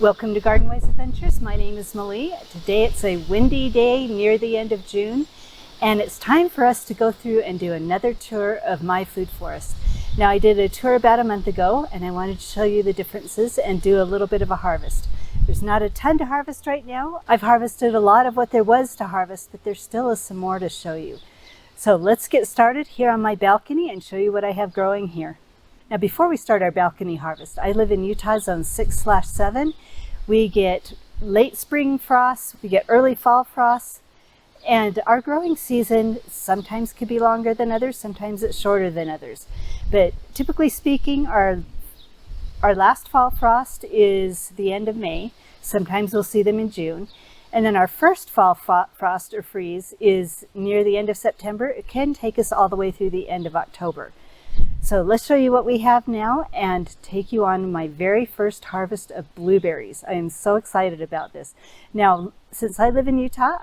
Welcome to Garden Wise Adventures. My name is Malie. Today it's a windy day near the end of June, and it's time for us to go through and do another tour of my food forest. Now, I did a tour about a month ago, and I wanted to show you the differences and do a little bit of a harvest. There's not a ton to harvest right now. I've harvested a lot of what there was to harvest, but there still is some more to show you. So let's get started here on my balcony and show you what I have growing here. Now, before we start our balcony harvest, I live in Utah zone 6/7. We get late spring frosts, we get early fall frosts, and our growing season sometimes could be longer than others, sometimes it's shorter than others. But typically speaking, our last fall frost is the end of May. Sometimes we'll see them in June. And then our first fall frost or freeze is near the end of September. It can take us all the way through the end of October. So let's show you what we have now and take you on my very first harvest of blueberries. I am so excited about this. Now, since I live in Utah,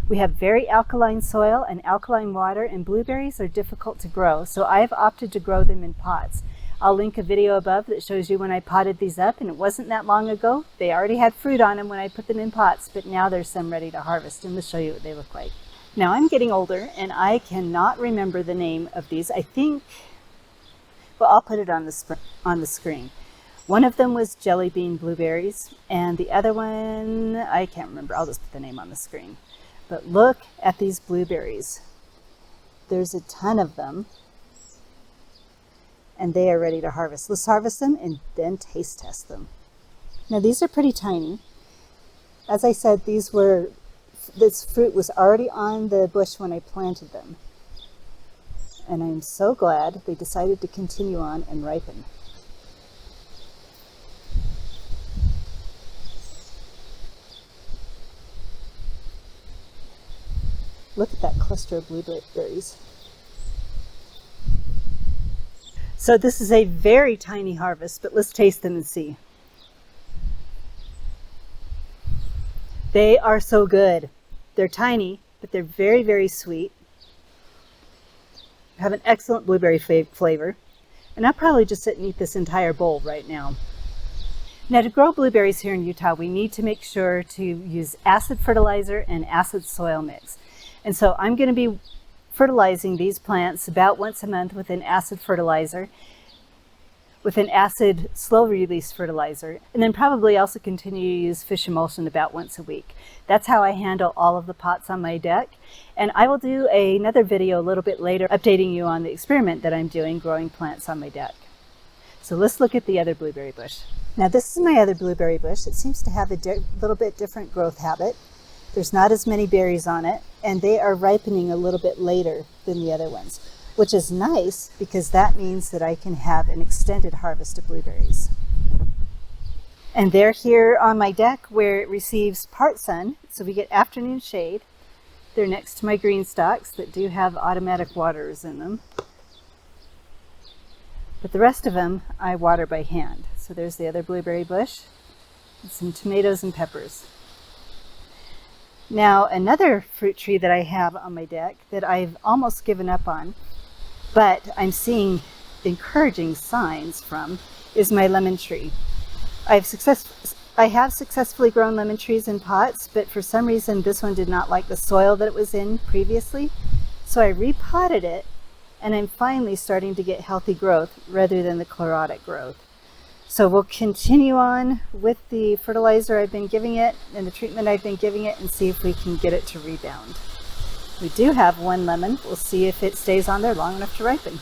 we have very alkaline soil and alkaline water, and blueberries are difficult to grow. So I've opted to grow them in pots. I'll link a video above that shows you when I potted these up, and it wasn't that long ago. They already had fruit on them when I put them in pots, but now there's some ready to harvest, and we'll show you what they look like. Now, I'm getting older and I cannot remember the name of these. I think, well, I'll put it on the screen. One of them was jelly bean blueberries, and the other one, I can't remember. I'll just put the name on the screen. But look at these blueberries. There's a ton of them, and they are ready to harvest. Let's harvest them and then taste test them. Now, these are pretty tiny. As I said, this fruit was already on the bush when I planted them. And I'm so glad they decided to continue on and ripen. Look at that cluster of blueberries. So this is a very tiny harvest, but let's taste them and see. They are so good. They're tiny, but they're very, very sweet. Have an excellent blueberry flavor. And I'll probably just sit and eat this entire bowl right now. Now, to grow blueberries here in Utah, we need to make sure to use acid fertilizer and acid soil mix. And so I'm going to be fertilizing these plants about once a month with an acid fertilizer, with an acid slow release fertilizer, and then probably also continue to use fish emulsion about once a week. That's how I handle all of the pots on my deck. And I will do another video a little bit later updating you on the experiment that I'm doing growing plants on my deck. So let's look at the other blueberry bush. Now, this is my other blueberry bush. It seems to have a little bit different growth habit. There's not as many berries on it, and they are ripening a little bit later than the other ones, which is nice because that means that I can have an extended harvest of blueberries. And they're here on my deck where it receives part sun, so we get afternoon shade. They're next to my green stalks that do have automatic waterers in them. But the rest of them I water by hand. So there's the other blueberry bush, and some tomatoes and peppers. Now, another fruit tree that I have on my deck that I've almost given up on, but I'm seeing encouraging signs from, is my lemon tree. I have successfully grown lemon trees in pots, but for some reason this one did not like the soil that it was in previously. So I repotted it, and I'm finally starting to get healthy growth rather than the chlorotic growth. So we'll continue on with the fertilizer I've been giving it and the treatment I've been giving it and see if we can get it to rebound. We do have one lemon. We'll see if it stays on there long enough to ripen.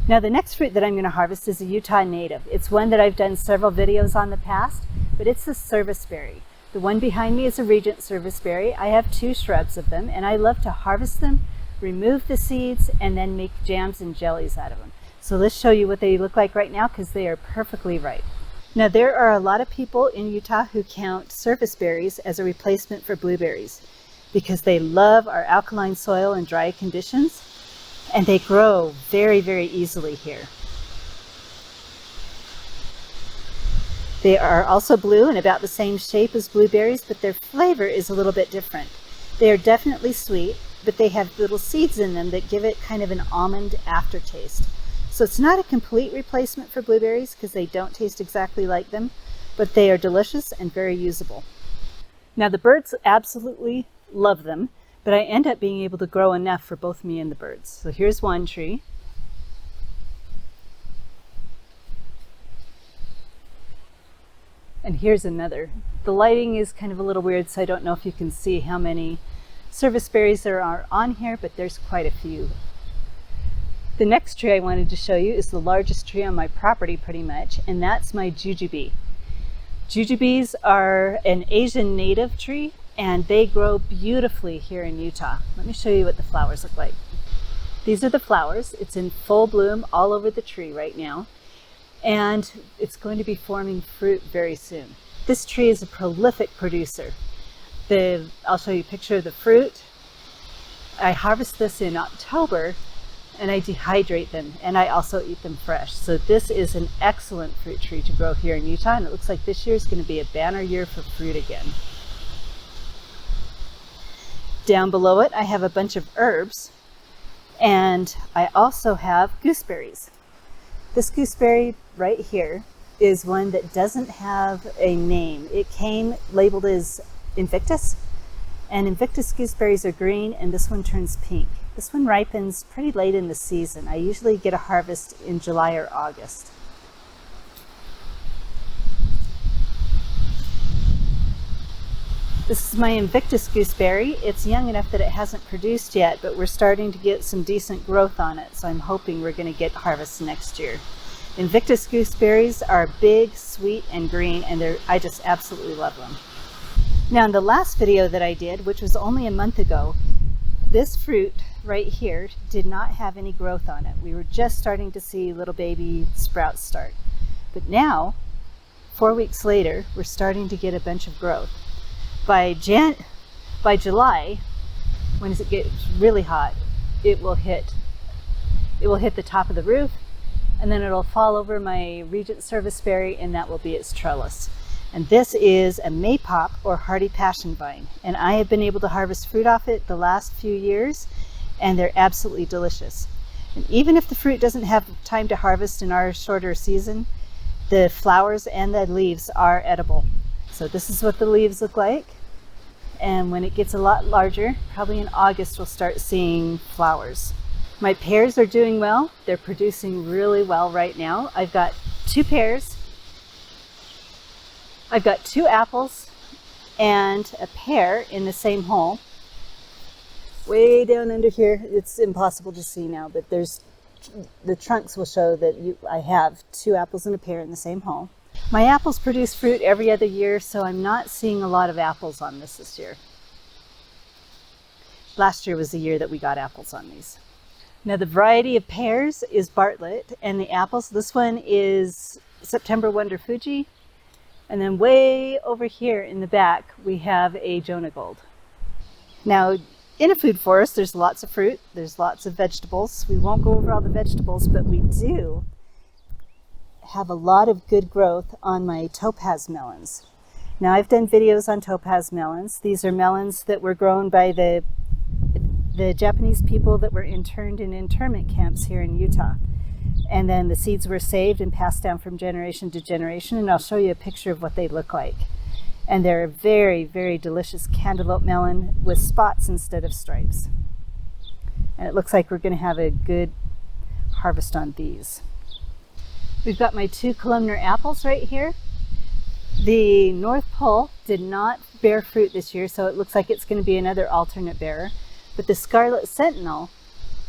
Now, the next fruit that I'm going to harvest is a Utah native. It's one that I've done several videos on the past, but it's a serviceberry. The one behind me is a Regent serviceberry. I have 2 shrubs of them, and I love to harvest them, remove the seeds, and then make jams and jellies out of them. So let's show you what they look like right now because they are perfectly ripe. Now, there are a lot of people in Utah who count serviceberries as a replacement for blueberries because they love our alkaline soil and dry conditions, and they grow very, very easily here. They are also blue and about the same shape as blueberries, but their flavor is a little bit different. They are definitely sweet, but they have little seeds in them that give it kind of an almond aftertaste. So it's not a complete replacement for blueberries because they don't taste exactly like them, but they are delicious and very usable. Now the birds absolutely love them, but I end up being able to grow enough for both me and the birds. So here's one tree. And here's another. The lighting is kind of a little weird, so I don't know if you can see how many service berries there are on here, but there's quite a few. The next tree I wanted to show you is the largest tree on my property pretty much, and that's my jujube. Jujubes are an Asian native tree, and they grow beautifully here in Utah. Let me show you what the flowers look like. These are the flowers. It's in full bloom all over the tree right now, and it's going to be forming fruit very soon. This tree is a prolific producer. I'll show you a picture of the fruit. I harvest this in October, and I dehydrate them, and I also eat them fresh. So this is an excellent fruit tree to grow here in Utah, and it looks like this year is going to be a banner year for fruit again. Down below it, I have a bunch of herbs, and I also have gooseberries. This gooseberry right here is one that doesn't have a name. It came labeled as Invictus, and Invictus gooseberries are green, and this one turns pink. This one ripens pretty late in the season. I usually get a harvest in July or August. This is my Invictus gooseberry. It's young enough that it hasn't produced yet, but we're starting to get some decent growth on it, so I'm hoping we're going to get harvest next year. Invictus gooseberries are big, sweet, and green, and I just absolutely love them. Now in the last video that I did, which was only a month ago, this fruit right here did not have any growth on it. We were just starting to see little baby sprouts start. But now, 4 weeks later, we're starting to get a bunch of growth. By July, when it gets really hot, it will hit the top of the roof, and then it'll fall over my Regent serviceberry, and that will be its trellis. And this is a maypop or hardy passion vine, and I have been able to harvest fruit off it the last few years, and they're absolutely delicious. And even if the fruit doesn't have time to harvest in our shorter season, the flowers and the leaves are edible. So this is what the leaves look like, and when it gets a lot larger, probably in August, we'll start seeing flowers. My pears are doing well. They're producing really well right now. I've got 2 pears, I've got 2 apples, and a pear in the same hole. Way down under here, it's impossible to see now, but the trunks will show that I have 2 apples and a pear in the same hole. My apples produce fruit every other year, so I'm not seeing a lot of apples on this year. Last year was the year that we got apples on these. Now the variety of pears is Bartlett, and the apples, this one is September Wonder Fuji, and then way over here in the back we have a Jonah Gold. Now in a food forest there's lots of fruit, there's lots of vegetables. We won't go over all the vegetables, but we do have a lot of good growth on my topaz melons. Now I've done videos on topaz melons. These are melons that were grown by the Japanese people that were interned in internment camps here in Utah. And then the seeds were saved and passed down from generation to generation, and I'll show you a picture of what they look like. And they're a very, very delicious cantaloupe melon with spots instead of stripes. And it looks like we're going to have a good harvest on these. We've got my 2 columnar apples right here. The North Pole did not bear fruit this year, so it looks like it's going to be another alternate bearer. But the Scarlet Sentinel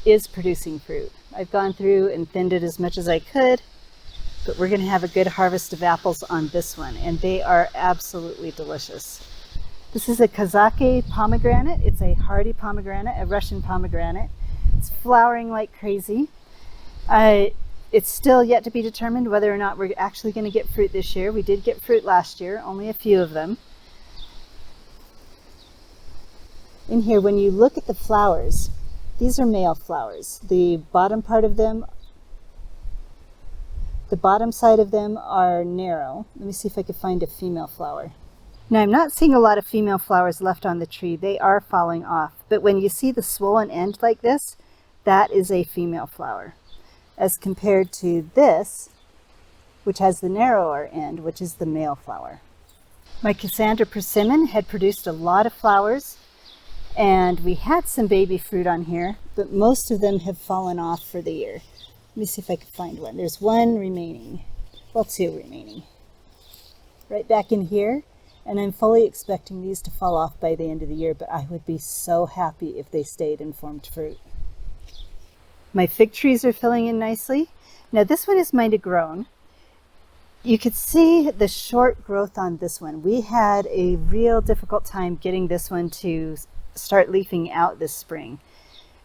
is producing fruit. I've gone through and thinned it as much as I could, but we're going to have a good harvest of apples on this one, and they are absolutely delicious. This is a Kazake pomegranate. It's a hardy pomegranate, a Russian pomegranate. It's flowering like crazy. It's still yet to be determined whether or not we're actually going to get fruit this year. We did get fruit last year, only a few of them. In here, when you look at the flowers, these are male flowers. The bottom part of them, the bottom side of them are narrow. Let me see if I can find a female flower. Now I'm not seeing a lot of female flowers left on the tree. They are falling off. But when you see the swollen end like this, that is a female flower. As compared to this, which has the narrower end, which is the male flower. My Cassandra persimmon had produced a lot of flowers, and we had some baby fruit on here, but most of them have fallen off for the year. Let me see if I can find one. There's one remaining, well, two remaining, right back in here, and I'm fully expecting these to fall off by the end of the year, but I would be so happy if they stayed and formed fruit. My fig trees are filling in nicely. Now this one is might have grown. You could see the short growth on this one. We had a real difficult time getting this one to start leafing out this spring.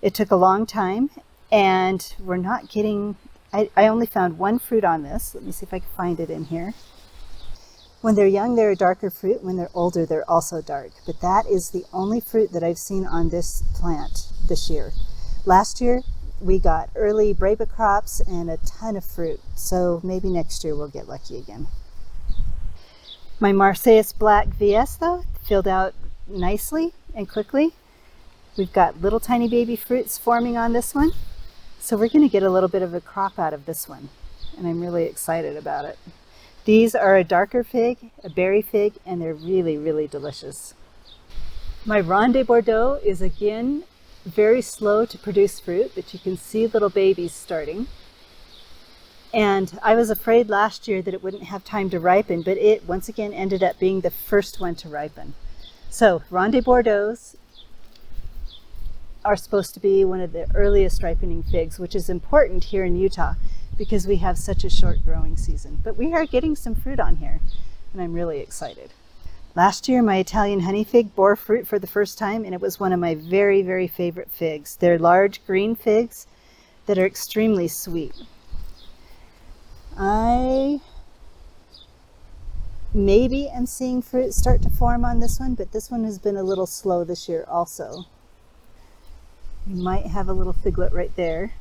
It took a long time, and we're not getting, I only found one fruit on this. Let me see if I can find it in here. When they're young, they're a darker fruit. When they're older, they're also dark. But that is the only fruit that I've seen on this plant this year. Last year, we got early Braba crops and a ton of fruit. So maybe next year we'll get lucky again. My Marseilles Black VS, though, filled out nicely and quickly. We've got little tiny baby fruits forming on this one. So we're going to get a little bit of a crop out of this one. And I'm really excited about it. These are a darker fig, a berry fig, and they're really, really delicious. My Ronde Bordeaux is again very slow to produce fruit, but you can see little babies starting. And I was afraid last year that it wouldn't have time to ripen, but it once again ended up being the first one to ripen. So Ronde Bordeaux are supposed to be one of the earliest ripening figs, which is important here in Utah because we have such a short growing season. But we are getting some fruit on here, and I'm really excited. Last year, my Italian honey fig bore fruit for the first time, and it was one of my very, very favorite figs. They're large green figs that are extremely sweet. I maybe am seeing fruit start to form on this one, but this one has been a little slow this year also. We might have a little figlet right there.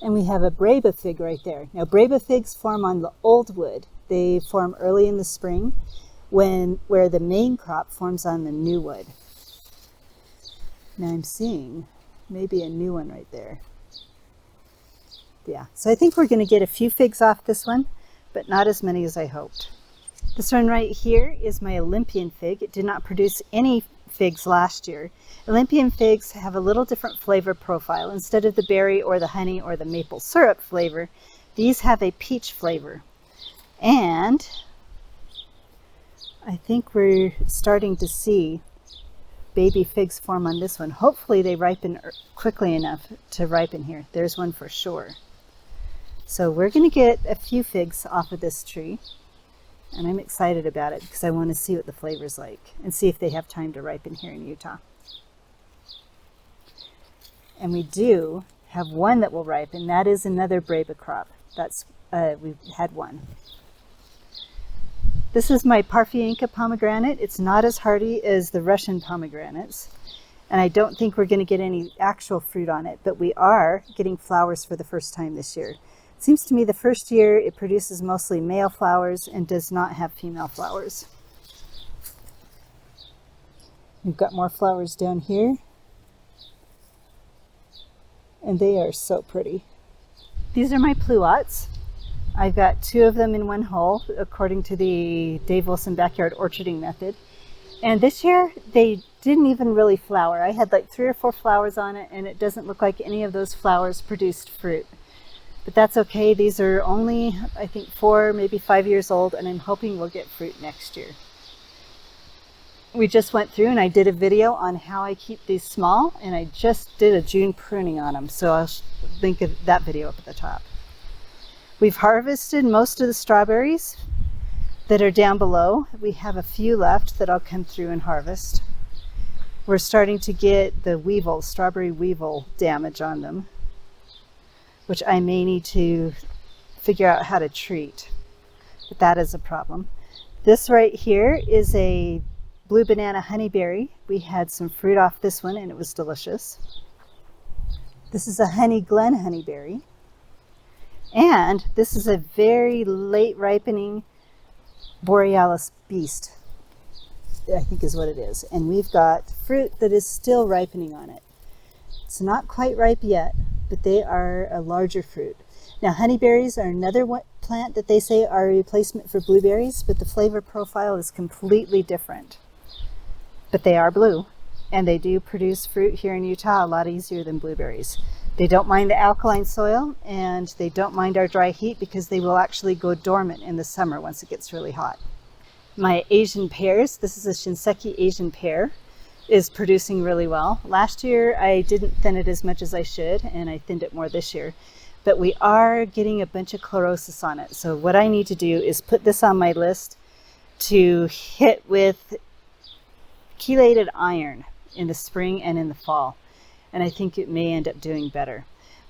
And we have a Braba fig right there. Now Braba figs form on the old wood. They form early in the spring where the main crop forms on the new wood. Now I'm seeing maybe a new one right there. Yeah, so I think we're going to get a few figs off this one, but not as many as I hoped. This one right here is my Olympian fig. It did not produce any figs last year. Olympian figs have a little different flavor profile. Instead of the berry or the honey or the maple syrup flavor, these have a peach flavor. And I think we're starting to see baby figs form on this one. Hopefully they ripen quickly enough to ripen here. There's one for sure. So we're going to get a few figs off of this tree. And I'm excited about it because I want to see what the flavor's like and see if they have time to ripen here in Utah. And we do have one that will ripen. That is another Braba crop. That's we've had one. This is my Parfianka pomegranate. It's not as hardy as the Russian pomegranates. And I don't think we're going to get any actual fruit on it, but we are getting flowers for the first time this year. It seems to me the first year it produces mostly male flowers and does not have female flowers. We've got more flowers down here. And they are so pretty. These are my pluots. I've got 2 of them in one hole, according to the Dave Wilson Backyard Orcharding method. And this year, they didn't even really flower. I had like 3 or 4 flowers on it, and it doesn't look like any of those flowers produced fruit. But that's okay. These are only, I think, 4, maybe 5 years old, and I'm hoping we'll get fruit next year. We just went through and I did a video on how I keep these small, and I just did a June pruning on them, so I'll link that video up at the top. We've harvested most of the strawberries that are down below. We have a few left that I'll come through and harvest. We're starting to get the weevil, strawberry weevil damage on them, which I may need to figure out how to treat, but that is a problem. This right here is a blue banana honeyberry. We had some fruit off this one and it was delicious. This is a honey Glen honeyberry. And this is a very late ripening Borealis beast, I think is what it is. And we've got fruit that is still ripening on it. It's not quite ripe yet, but they are a larger fruit. Now, honeyberries are another plant that they say are a replacement for blueberries, but the flavor profile is completely different. But they are blue, and they do produce fruit here in Utah a lot easier than blueberries. They don't mind the alkaline soil, and they don't mind our dry heat because they will actually go dormant in the summer once it gets really hot. My Asian pears, this is a Shinseki Asian pear, is producing really well. Last year I didn't thin it as much as I should, and I thinned it more this year. But we are getting a bunch of chlorosis on it. So what I need to do is put this on my list to hit with chelated iron in the spring and in the fall. And I think it may end up doing better.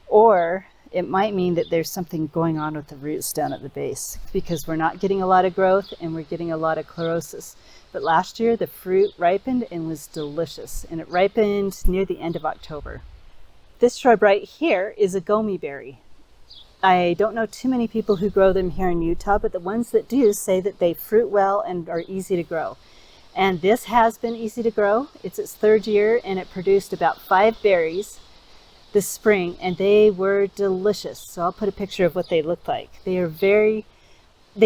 Or it might mean that there's something going on with the roots down at the base, because we're not getting a lot of growth and we're getting a lot of chlorosis. But last year the fruit ripened and was delicious, and it ripened near the end of October. This shrub right here is a gomi berry. I don't know too many people who grow them here in Utah, but the ones that do say that they fruit well and are easy to grow. And this has been easy to grow. It's its third year, and it produced about 5 berries this spring, and they were delicious. So I'll put a picture of what they looked like. They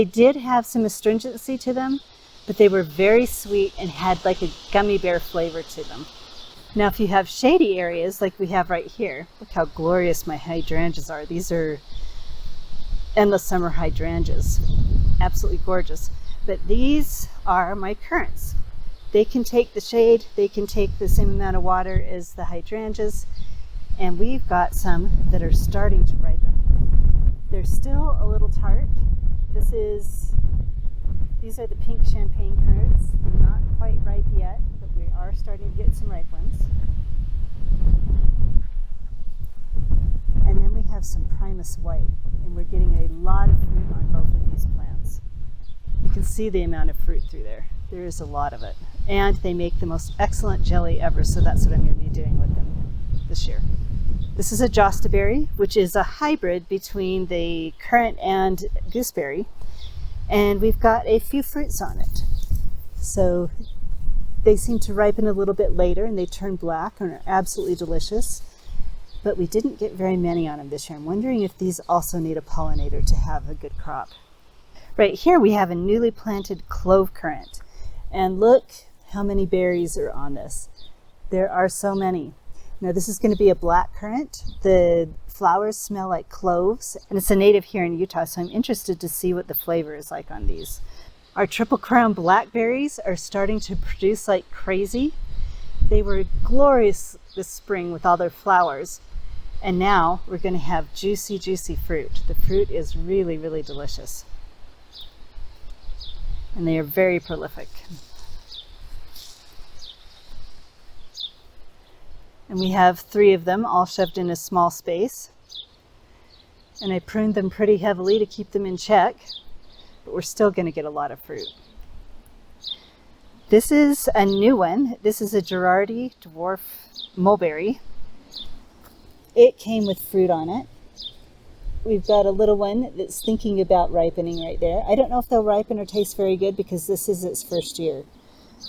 did have some astringency to them, but they were very sweet and had like a gummy bear flavor to them. Now, if you have shady areas like we have right here, look how glorious my hydrangeas are. These are endless summer hydrangeas, absolutely gorgeous. But these are my currants. They can take the shade, they can take the same amount of water as the hydrangeas, and we've got some that are starting to ripen. They're still a little tart. These are the pink champagne currants. They're not quite ripe yet, but we are starting to get some ripe ones. And then we have some Primus white, and we're getting a lot of fruit on both of these plants. You can see the amount of fruit through there. There is a lot of it. And they make the most excellent jelly ever, so that's what I'm going to be doing with them this year. This is a jostaberry, which is a hybrid between the currant and gooseberry. And we've got a few fruits on it. So they seem to ripen a little bit later, and they turn black and are absolutely delicious. But we didn't get very many on them this year. I'm wondering if these also need a pollinator to have a good crop. Right here we have a newly planted clove currant, and look how many berries are on this. There are so many. Now this is going to be a black currant. The flowers smell like cloves, and it's a native here in Utah, so I'm interested to see what the flavor is like on these. Our triple crown blackberries are starting to produce like crazy. They were glorious this spring with all their flowers, and now we're going to have juicy, juicy fruit. The fruit is really, really delicious. And they are very prolific. And we have 3 of them all shoved in a small space. And I pruned them pretty heavily to keep them in check, but we're still going to get a lot of fruit. This is a new one. This is a Girardi dwarf mulberry. It came with fruit on it. We've got a little one that's thinking about ripening right there. I don't know if they'll ripen or taste very good because this is its first year,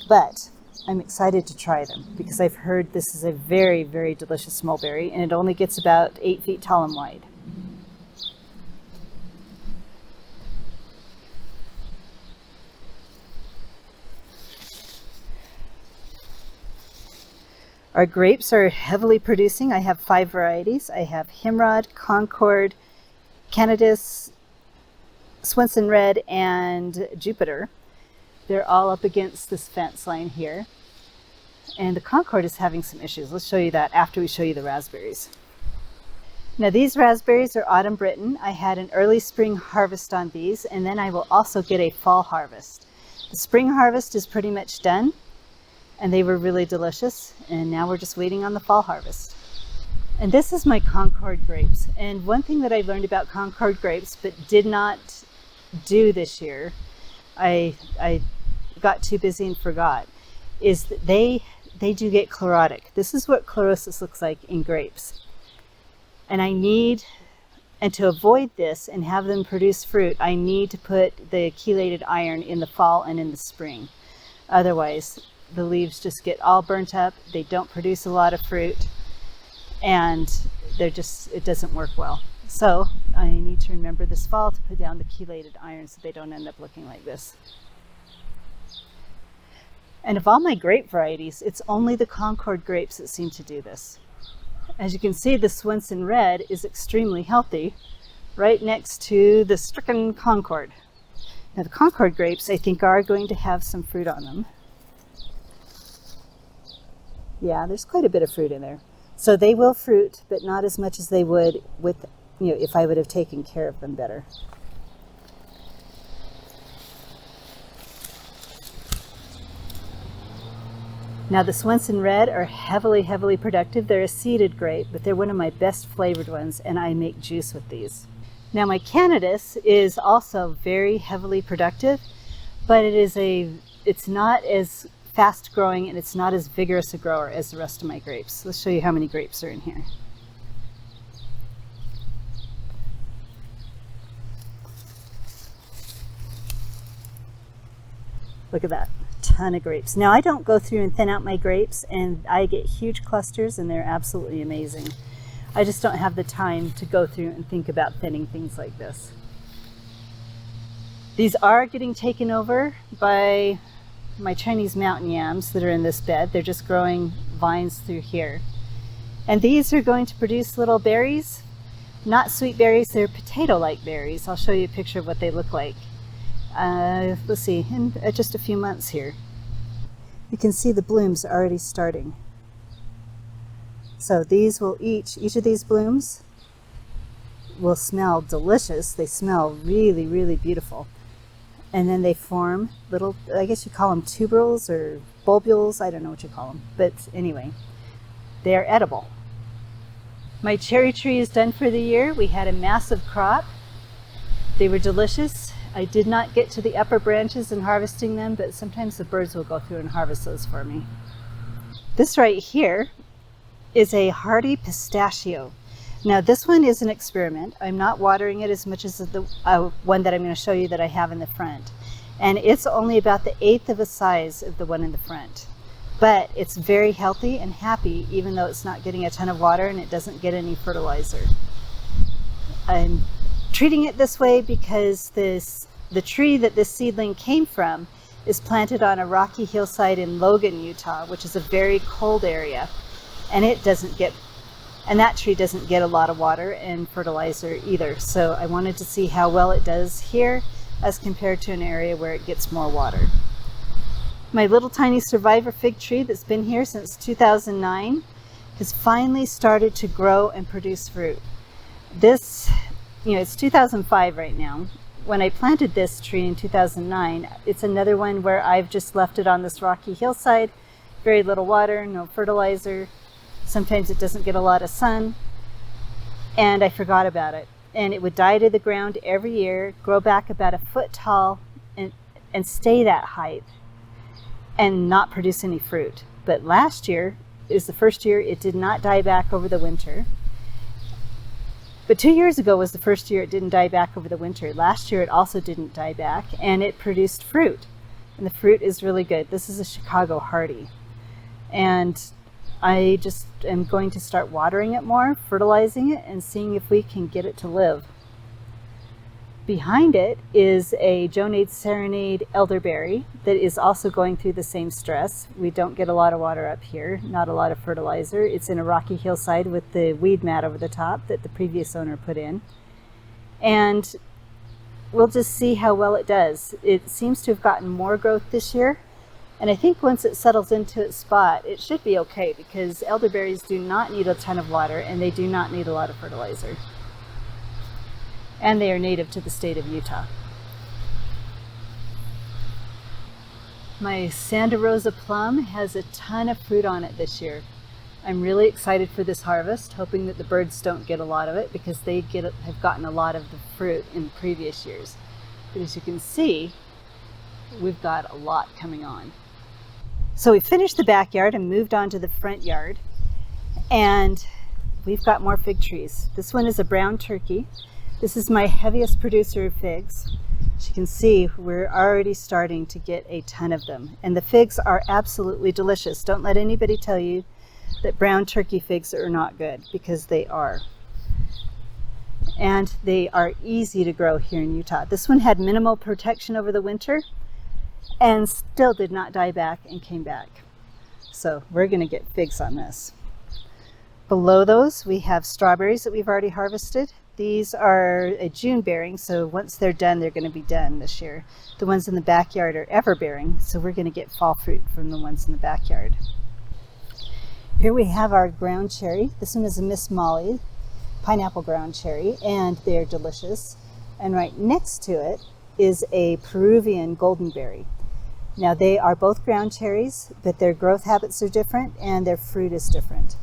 but I'm excited to try them because I've heard this is a very, very delicious mulberry, and it only gets about 8 feet tall and wide. Our grapes are heavily producing. I have 5 varieties. I have Himrod, Concord, Canadus, Swenson Red, and Jupiter. They're all up against this fence line here. And the Concord is having some issues. Let's show you that after we show you the raspberries. Now these raspberries are autumn Britain. I had an early spring harvest on these, and then I will also get a fall harvest. The spring harvest is pretty much done, and they were really delicious, and now we're just waiting on the fall harvest. And this is my Concord grapes. And one thing that I learned about Concord grapes but did not do this year, I got too busy and forgot, is that they do get chlorotic. This is what chlorosis looks like in grapes. And to avoid this and have them produce fruit, I need to put the chelated iron in the fall and in the spring. Otherwise, the leaves just get all burnt up, they don't produce a lot of fruit, and it doesn't work well. So I need to remember this fall to put down the chelated iron so they don't end up looking like this. And of all my grape varieties, it's only the Concord grapes that seem to do this. As you can see, the Swenson Red is extremely healthy, right next to the stricken Concord. Now the Concord grapes, I think, are going to have some fruit on them. Yeah, there's quite a bit of fruit in there. So they will fruit, but not as much as they would with, if I would have taken care of them better. Now the Swenson Red are heavily productive. They're a seeded grape, but they're one of my best flavored ones, and I make juice with these. Now my Canadas is also very heavily productive, but it's not as fast growing and it's not as vigorous a grower as the rest of my grapes. Let's show you how many grapes are in here. Look at that. Ton of grapes. Now I don't go through and thin out my grapes, and I get huge clusters and they're absolutely amazing. I just don't have the time to go through and think about thinning things like this. These are getting taken over by my Chinese mountain yams that are in this bed. They're just growing vines through here. And these are going to produce little berries, not sweet berries, they're potato-like berries. I'll show you a picture of what they look like. Let's see, in just a few months here. You can see the blooms are already starting. So these will each of these blooms will smell delicious. They smell really beautiful. And then they form little, I guess you call them tuberals or bulbules, I don't know what you call them. But anyway, they are edible. My cherry tree is done for the year. We had a massive crop. They were delicious. I did not get to the upper branches in harvesting them, but sometimes the birds will go through and harvest those for me. This right here is a hardy pistachio. Now this one is an experiment. I'm not watering it as much as the one that I'm going to show you that I have in the front. And it's only about the 1/8 of the size of the one in the front. But it's very healthy and happy, even though it's not getting a ton of water and it doesn't get any fertilizer. I'm treating it this way because the tree that this seedling came from is planted on a rocky hillside in Logan, Utah, which is a very cold area, and that tree doesn't get a lot of water and fertilizer either. So I wanted to see how well it does here as compared to an area where it gets more water. My little tiny survivor fig tree that's been here since 2009 has finally started to grow and produce fruit. This, it's 2005 right now. When I planted this tree in 2009, it's another one where I've just left it on this rocky hillside, very little water, no fertilizer. Sometimes it doesn't get a lot of sun, and I forgot about it. And it would die to the ground every year, grow back about 1 foot tall, and stay that height, and not produce any fruit. But last year is the first year it did not die back over the winter. But 2 years ago was the first year it didn't die back over the winter. Last year it also didn't die back, and it produced fruit. And the fruit is really good. This is a Chicago Hardy. And I just am going to start watering it more, fertilizing it, and seeing if we can get it to live. Behind it is a Jonade Serenade elderberry that is also going through the same stress. We don't get a lot of water up here, not a lot of fertilizer. It's in a rocky hillside with the weed mat over the top that the previous owner put in. And we'll just see how well it does. It seems to have gotten more growth this year. And I think once it settles into its spot, it should be okay, because elderberries do not need a ton of water and they do not need a lot of fertilizer. And they are native to the state of Utah. My Santa Rosa plum has a ton of fruit on it this year. I'm really excited for this harvest, hoping that the birds don't get a lot of it, because they have gotten a lot of the fruit in previous years. But as you can see, we've got a lot coming on. So we finished the backyard and moved on to the front yard, and we've got more fig trees. This one is a brown turkey. This is my heaviest producer of figs. As you can see, we're already starting to get a ton of them, and the figs are absolutely delicious. Don't let anybody tell you that brown turkey figs are not good, because they are. and they are easy to grow here in Utah. This one had minimal protection over the winter and still did not die back and came back. So we're going to get figs on this. Below those, we have strawberries that we've already harvested. These are a June bearing, so once they're done, they're going to be done this year. The ones in the backyard are ever bearing, so we're going to get fall fruit from the ones in the backyard. Here we have our ground cherry. This one is a Miss Molly pineapple ground cherry, and they're delicious. And right next to it is a Peruvian goldenberry. Now they are both ground cherries, but their growth habits are different and their fruit is different.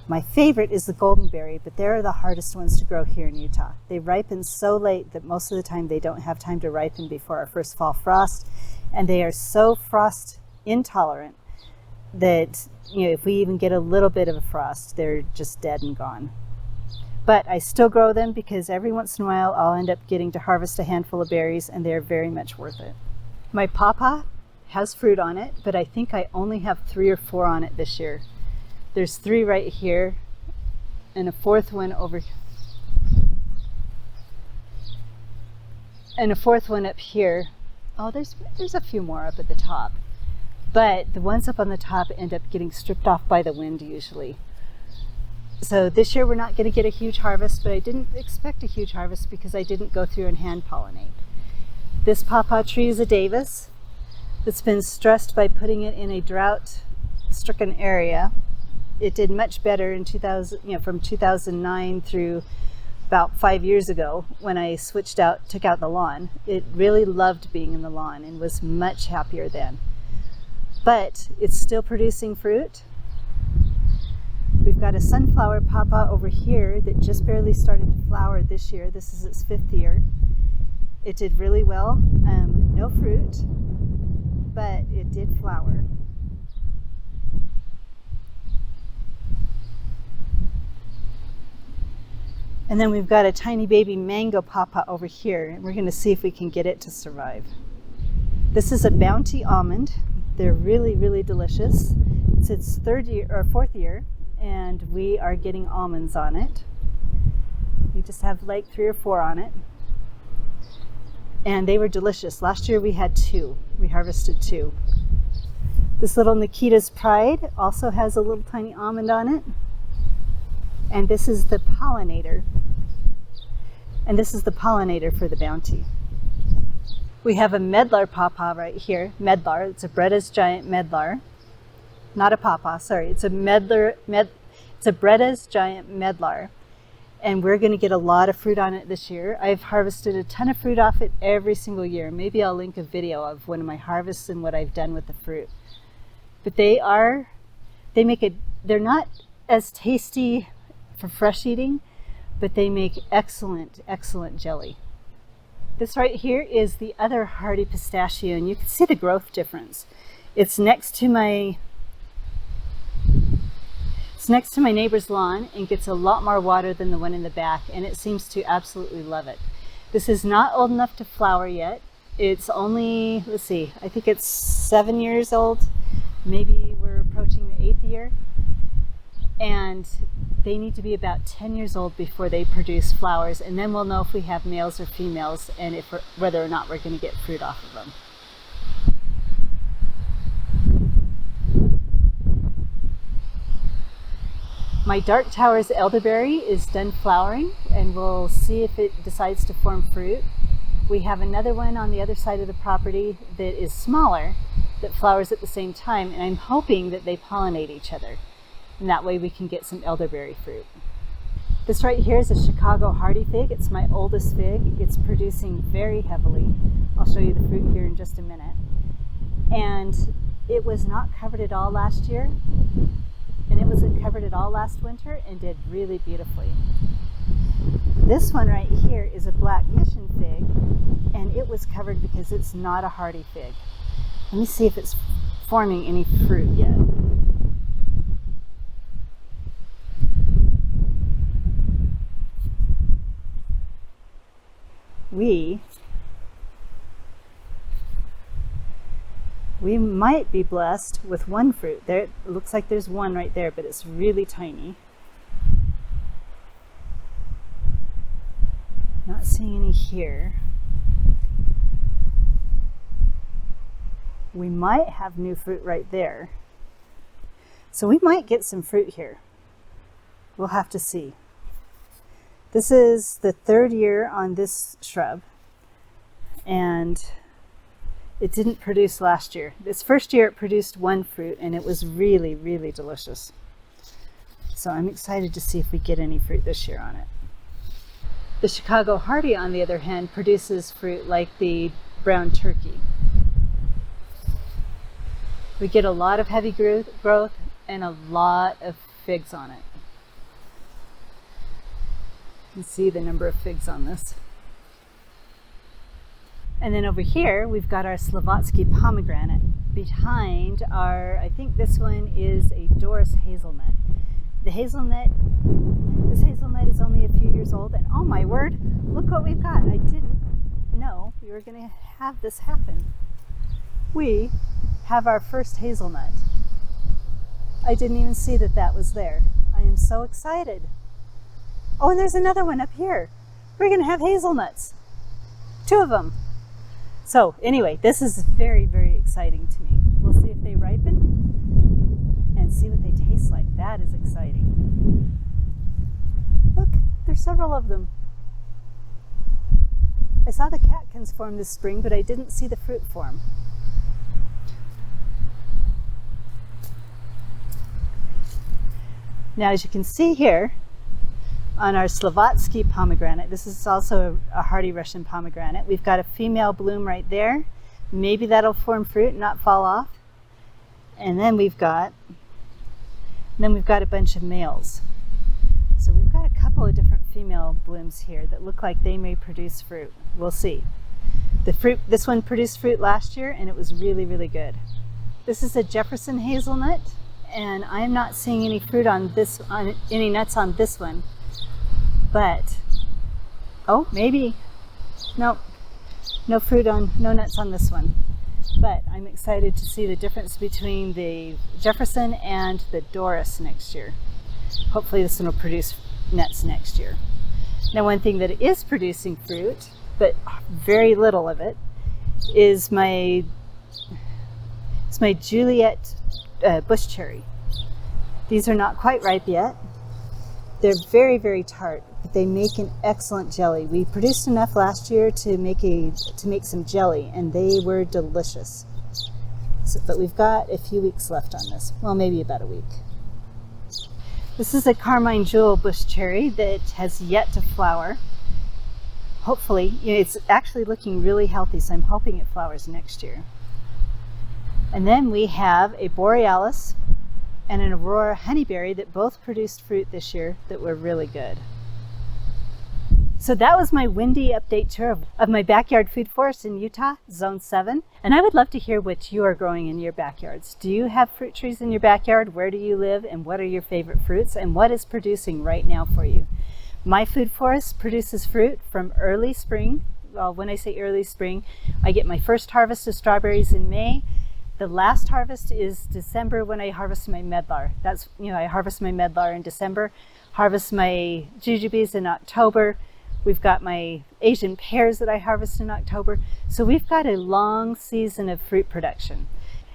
My favorite is the goldenberry, but they're the hardest ones to grow here in Utah. They ripen so late that most of the time they don't have time to ripen before our first fall frost, and they are so frost intolerant that, if we even get a little bit of a frost, they're just dead and gone. But I still grow them because every once in a while I'll end up getting to harvest a handful of berries, and they're very much worth it. My pawpaw has fruit on it, but I think I only have 3 or 4 on it this year. There's 3 right here and a 4th one over and a 4th one up here. Oh, there's a few more up at the top, but the ones up on the top end up getting stripped off by the wind usually. So this year we're not going to get a huge harvest, but I didn't expect a huge harvest because I didn't go through and hand pollinate. This pawpaw tree is a Davis that's been stressed by putting it in a drought-stricken area. It did much better in 2000, from 2009 through about 5 years ago when I took out the lawn. It really loved being in the lawn and was much happier then. But it's still producing fruit. We've got a sunflower pawpaw over here that just barely started to flower this year. This is its 5th year. It did really well. No fruit, but it did flower. And then we've got a tiny baby mango pawpaw over here, and we're going to see if we can get it to survive. This is a Bounty almond. They're really, really delicious. It's its 4th year, and we are getting almonds on it. We just have like 3 or 4 on it. And they were delicious. Last year we had 2. We harvested 2. This little Nikita's Pride also has a little tiny almond on it. And this is the pollinator. And this is the pollinator for the Bounty. We have a medlar pawpaw right here. Medlar. It's a Bretta's giant medlar. Not a pawpaw, sorry. It's a it's a Bretta's giant medlar. And we're going to get a lot of fruit on it this year. I've harvested a ton of fruit off it every single year. Maybe I'll link a video of one of my harvests and what I've done with the fruit. But they're not as tasty for fresh eating, but they make excellent, excellent jelly. This right here is the other hardy pistachio, and you can see the growth difference. It's next to my neighbor's lawn and gets a lot more water than the one in the back, and it seems to absolutely love it. This is not old enough to flower yet. It's only, let's see, I think it's 7 years old. Maybe we're approaching the 8th year. And they need to be about 10 years old before they produce flowers, and then we'll know if we have males or females and whether or not we're going to get fruit off of them. My Dark Towers elderberry is done flowering, and we'll see if it decides to form fruit. We have another one on the other side of the property that is smaller that flowers at the same time, and I'm hoping that they pollinate each other. And that way we can get some elderberry fruit. This right here is a Chicago hardy fig. It's my oldest fig. It's producing very heavily. I'll show you the fruit here in just a minute. And it was not covered at all last year, and it wasn't covered at all last winter, and did really beautifully. This one right here is a Black Mission fig, and it was covered because it's not a hardy fig. Let me see if it's forming any fruit yet. We might be blessed with one fruit. There, it looks like there's one right there, but it's really tiny. not seeing any here. We might have new fruit right there. So we might get some fruit here. We'll have to see. This is the third year on this shrub, and it didn't produce last year. This first year it produced one fruit, and it was really, really delicious. So I'm excited to see if we get any fruit this year on it. The Chicago Hardy, on the other hand, produces fruit like the brown turkey. We get a lot of heavy growth and a lot of figs on it. You can see the number of figs on this. And then over here, we've got our Slovatsky pomegranate. Behind our, I think this one is a Doris hazelnut. This hazelnut is only a few years old, and oh my word, look what we've got. I didn't know we were going to have this happen. We have our first hazelnut. I didn't even see that that was there. I am so excited. Oh, and there's another one up here. We're going to have hazelnuts. 2 of them. So anyway, this is very, very exciting to me. We'll see if they ripen and see what they taste like. That is exciting. Look, there's several of them. I saw the catkins form this spring, but I didn't see the fruit form. Now, as you can see here, on our Slovatsky pomegranate, this is also a hardy Russian pomegranate, we've got a female bloom right there. Maybe that'll form fruit and not fall off. And then we've got a bunch of males. So we've got a couple of different female blooms here that look like they may produce fruit. We'll see. This one produced fruit last year, and it was really, really good. This is a Jefferson hazelnut, and I'm not seeing any fruit on any nuts on this one. But, oh, maybe, nope, no nuts on this one. But I'm excited to see the difference between the Jefferson and the Doris next year. Hopefully this one will produce nuts next year. Now, one thing that is producing fruit, but very little of it, is my Juliet bush cherry. These are not quite ripe yet. They're very, very tart, but they make an excellent jelly. We produced enough last year to make some jelly, and they were delicious. But we've got a few weeks left on this. Well, maybe about a week. This is a Carmine Jewel bush cherry that has yet to flower. Hopefully, it's actually looking really healthy, so I'm hoping it flowers next year. And then we have a Borealis and an Aurora honeyberry that both produced fruit this year that were really good. So that was my windy update tour of my backyard food forest in Utah, Zone 7. And I would love to hear what you are growing in your backyards. Do you have fruit trees in your backyard? Where do you live? And what are your favorite fruits? And what is producing right now for you? My food forest produces fruit from early spring. Well, when I say early spring, I get my first harvest of strawberries in May. The last harvest is December, when I harvest my medlar. That's, I harvest my medlar in December, harvest my jujubes in October. We've got my Asian pears that I harvest in October. So we've got a long season of fruit production.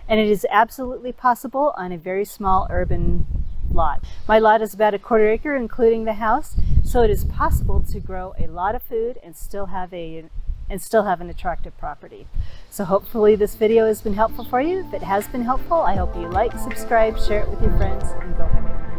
And it is absolutely possible on a very small urban lot. My lot is about a 1/4 acre, including the house. So it is possible to grow a lot of food and still have an attractive property. So hopefully this video has been helpful for you. If it has been helpful, I hope you like, subscribe, share it with your friends, and go have a